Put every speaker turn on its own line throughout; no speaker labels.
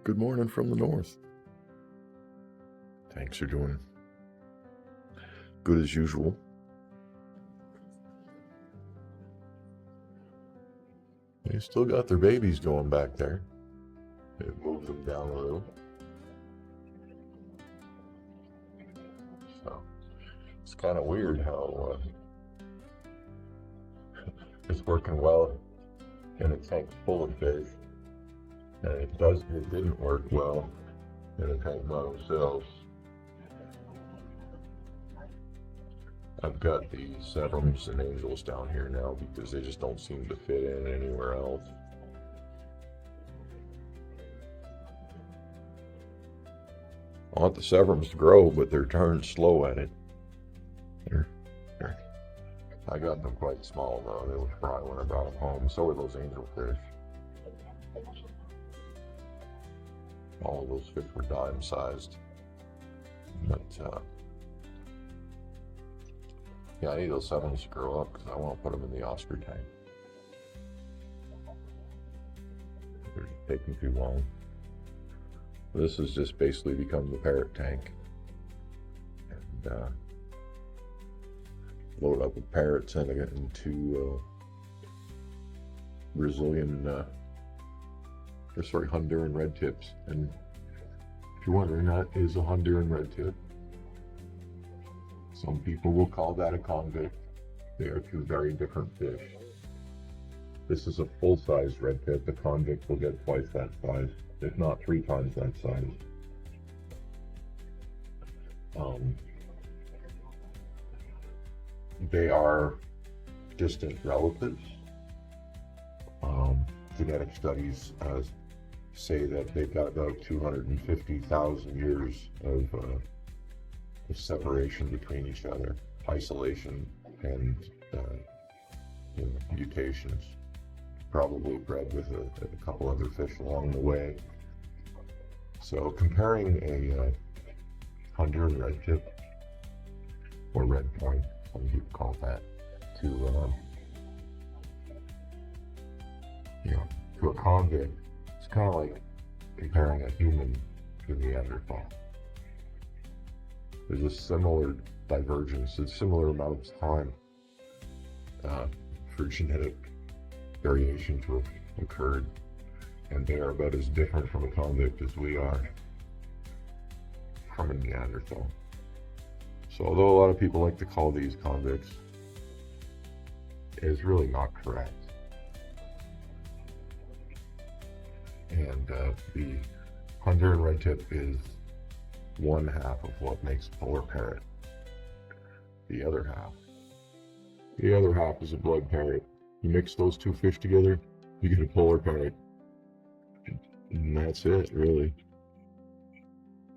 Good morning from the north. Tanks are doing good as usual. They still got their babies going back there. They moved them down a little. So it's kind of weird how it's working well in a tank full of fish, and it didn't work well in a tank by themselves. I've got the Severums and Angels down here now because they just don't seem to fit in anywhere else. I want the Severums to grow, but they're turned slow at it. Here. I got them quite small though. They were fry when I brought them home. So were those angelfish. All of those fish were dime sized. But yeah, I need those Severums to grow up because I want to put them in the Oscar tank. They're taking too long. This has just basically become the parrot tank. And load up with parrots and I get into Honduran red tips. And if you're wondering, that is a Honduran red tip. Some people will call that a convict. They are two very different fish. This is a full-sized red tip. The convict will get twice that size, if not 3 times that size. They are distant relatives. Genetic studies say that they've got about 250,000 years of separation between each other, isolation, and mutations. Probably bred with a couple other fish along the way. So comparing a Honduran red tip, or red point, some people call that, to a convict, it's kind of like comparing a human to a Neanderthal. There's a similar divergence, a similar amount of time for genetic variation to have occurred, and they are about as different from a convict as we are from a Neanderthal. So although a lot of people like to call these convicts, it is really not correct. And the Honduran red tip is one half of what makes a polar parrot. The other half is a blood parrot. You mix those two fish together, you get a polar parrot. And that's it, really.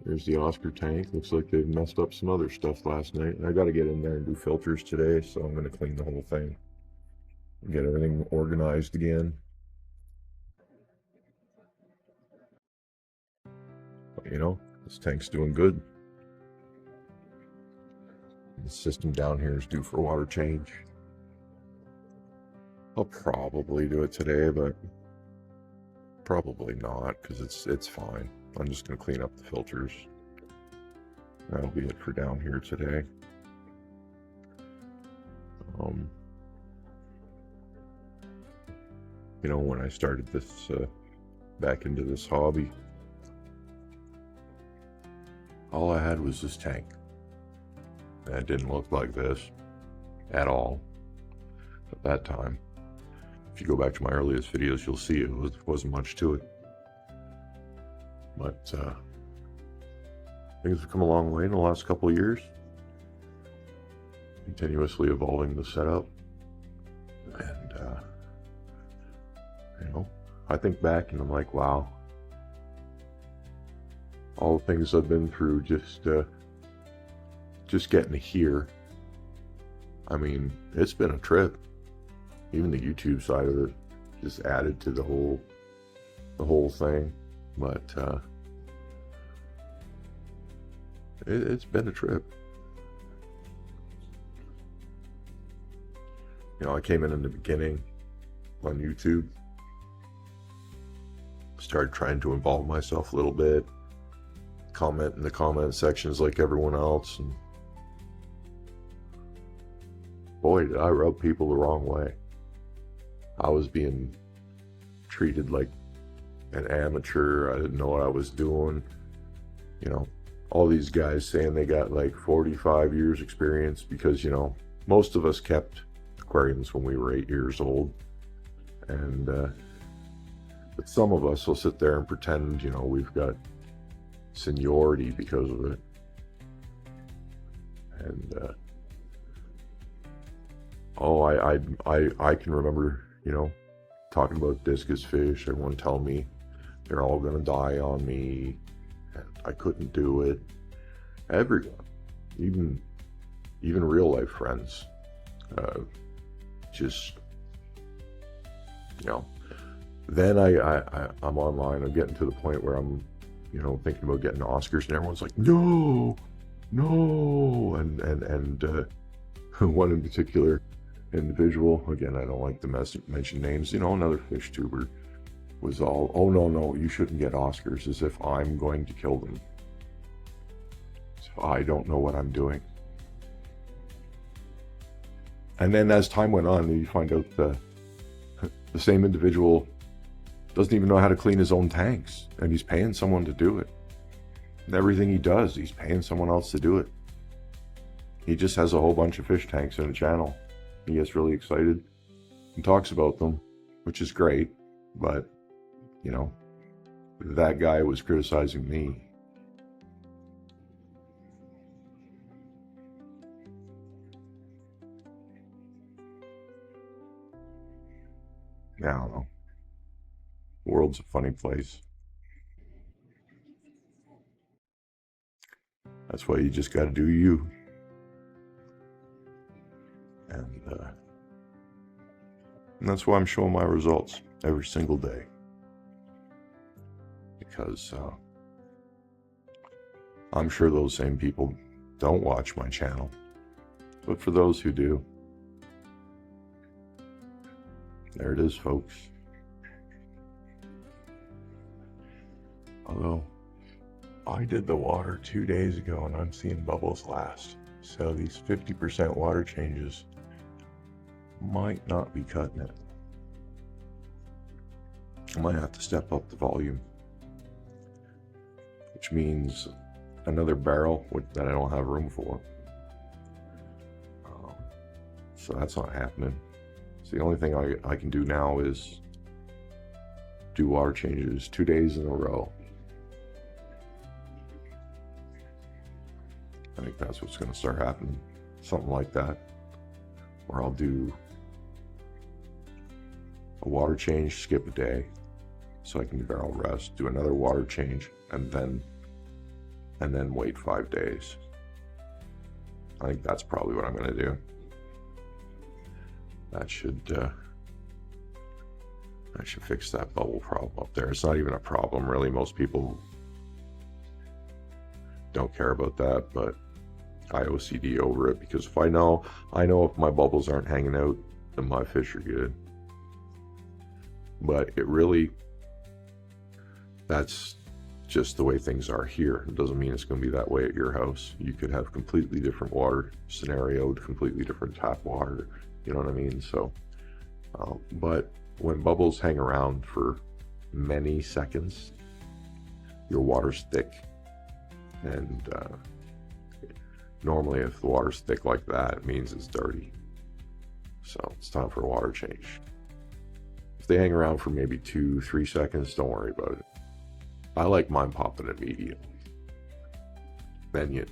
There's the Oscar tank. Looks like they've messed up some other stuff last night. I gotta get in there and do filters today, so I'm gonna clean the whole thing. Get everything organized again. But, this tank's doing good. The system down here is due for water change. I'll probably do it today, but probably not, because it's fine. I'm just going to clean up the filters. That'll be it for down here today. When I started this back into this hobby, all I had was this tank. And it didn't look like this at all at that time. If you go back to my earliest videos, you'll see it wasn't much to it. But things have come a long way in the last couple of years. Continuously evolving the setup. And, I think back and I'm like, wow. All the things I've been through just getting here. I mean, it's been a trip. Even the YouTube side of it just added to the whole thing. But it's been a trip. I came in the beginning on YouTube. Started trying to involve myself a little bit, comment in the comment sections like everyone else, and boy, did I rub people the wrong way. I was being treated like an amateur. I didn't know what I was doing. You know, all these guys saying they got like 45 years experience because, you know, most of us kept aquariums when we were 8 years old. And, but some of us will sit there and pretend, you know, we've got seniority because of it. And, I can remember, you know, talking about discus fish, everyone telling me they're all gonna die on me, and I couldn't do it. Everyone, even real life friends, just, you know. Then I'm online. I'm getting to the point where I'm, you know, thinking about getting Oscars, and everyone's like, no, and one in particular individual, again, I don't like to mention names, you know, another fish tuber was all, oh no, you shouldn't get Oscars, as if I'm going to kill them. So I don't know what I'm doing. And then as time went on, you find out the same individual doesn't even know how to clean his own tanks, and he's paying someone to do it. And everything he does, he's paying someone else to do it. He just has a whole bunch of fish tanks in a channel. He gets really excited and talks about them, which is great, but, you know, that guy was criticizing me. I don't know. The world's a funny place. That's why you just gotta do you. And that's why I'm showing my results every single day. Because I'm sure those same people don't watch my channel. But for those who do, there it is, folks. Although, I did the water 2 days ago and I'm seeing bubbles last. So these 50% water changes might not be cutting it. I might have to step up the volume, which means another barrel that I don't have room for. So that's not happening. So the only thing I can do now is do water changes 2 days in a row. I think that's what's going to start happening. Something like that. Where I'll do a water change, skip a day, so I can barrel rest, do another water change, and then wait 5 days. I think that's probably what I'm going to do. That should fix that bubble problem up there. It's not even a problem, really. Most people don't care about that, but I OCD over it, because if I know if my bubbles aren't hanging out, then my fish are good. But it really, that's just the way things are here. It doesn't mean it's going to be that way at your house. You could have completely different water scenario, completely different tap water, you know what I mean? So, but when bubbles hang around for many seconds, your water's thick. And normally if the water's thick like that, it means it's dirty. So it's time for a water change. If they hang around for maybe 2-3 seconds, don't worry about it. I like mine popping immediately. Then you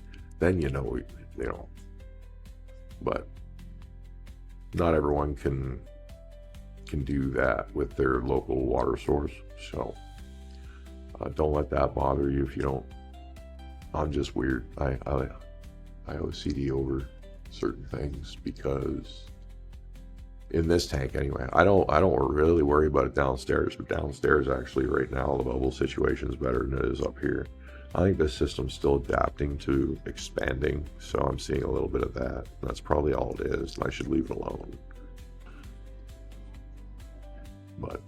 know. But not everyone can do that with their local water source. So don't let that bother you if you don't. I'm just weird. I OCD over certain things, because in this tank anyway, I don't really worry about it downstairs, but downstairs actually right now the bubble situation is better than it is up here. I think the system's still adapting to expanding, so I'm seeing a little bit of that. That's probably all it is, and I should leave it alone. But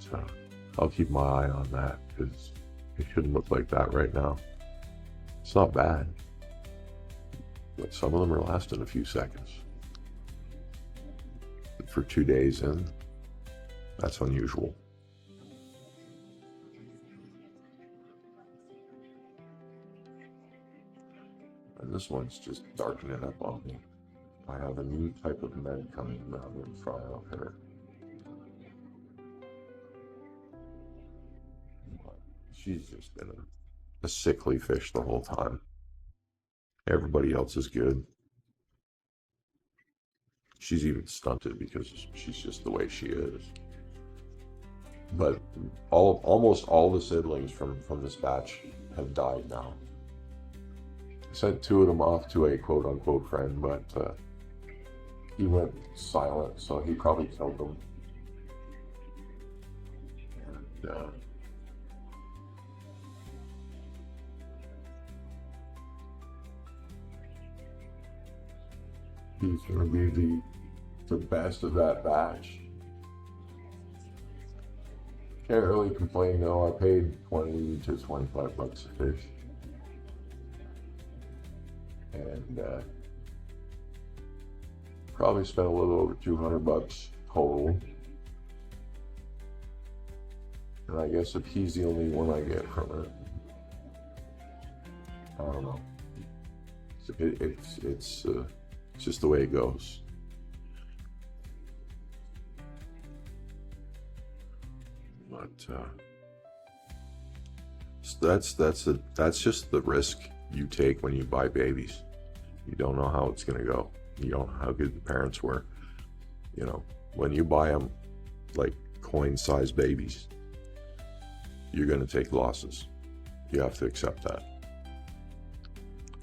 I'll keep my eye on that because it shouldn't look like that right now. It's not bad, but some of them are lasting a few seconds. For 2 days in, that's unusual. And this one's just darkening up on me. I have a new type of med coming that I'm going to try out her. She's just been a sickly fish the whole time. Everybody else is good. She's even stunted because she's just the way she is. But almost all the seedlings from this batch have died now. I sent 2 of them off to a quote-unquote friend, but he went silent, so he probably killed them. And he's going to be the best of that batch. Can't really complain though. I paid 20 to 25 bucks a fish. And probably spent a little over 200 bucks total. And I guess if he's the only one I get from it, I don't know. It's just the way it goes. But that's just the risk you take when you buy babies. You don't know how it's going to go. You don't know how good the parents were. You know, when you buy them like coin-sized babies, you're going to take losses. You have to accept that.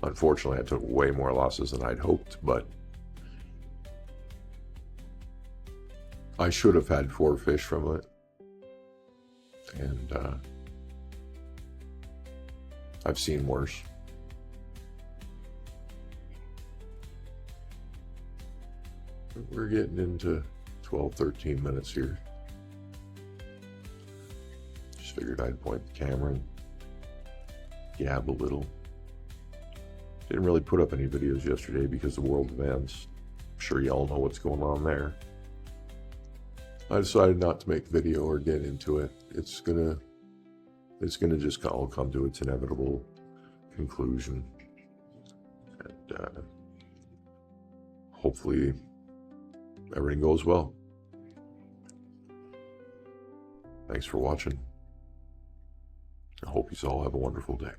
Unfortunately, I took way more losses than I'd hoped, but I should have had 4 fish from it. And I've seen worse. We're getting into 12, 13 minutes here. Just figured I'd point the camera and gab a little. Didn't really put up any videos yesterday because of world events. I'm sure y'all know what's going on there. I decided not to make a video or get into it. It's gonna just all come to its inevitable conclusion, and hopefully everything goes well. Thanks for watching. I hope you all have a wonderful day.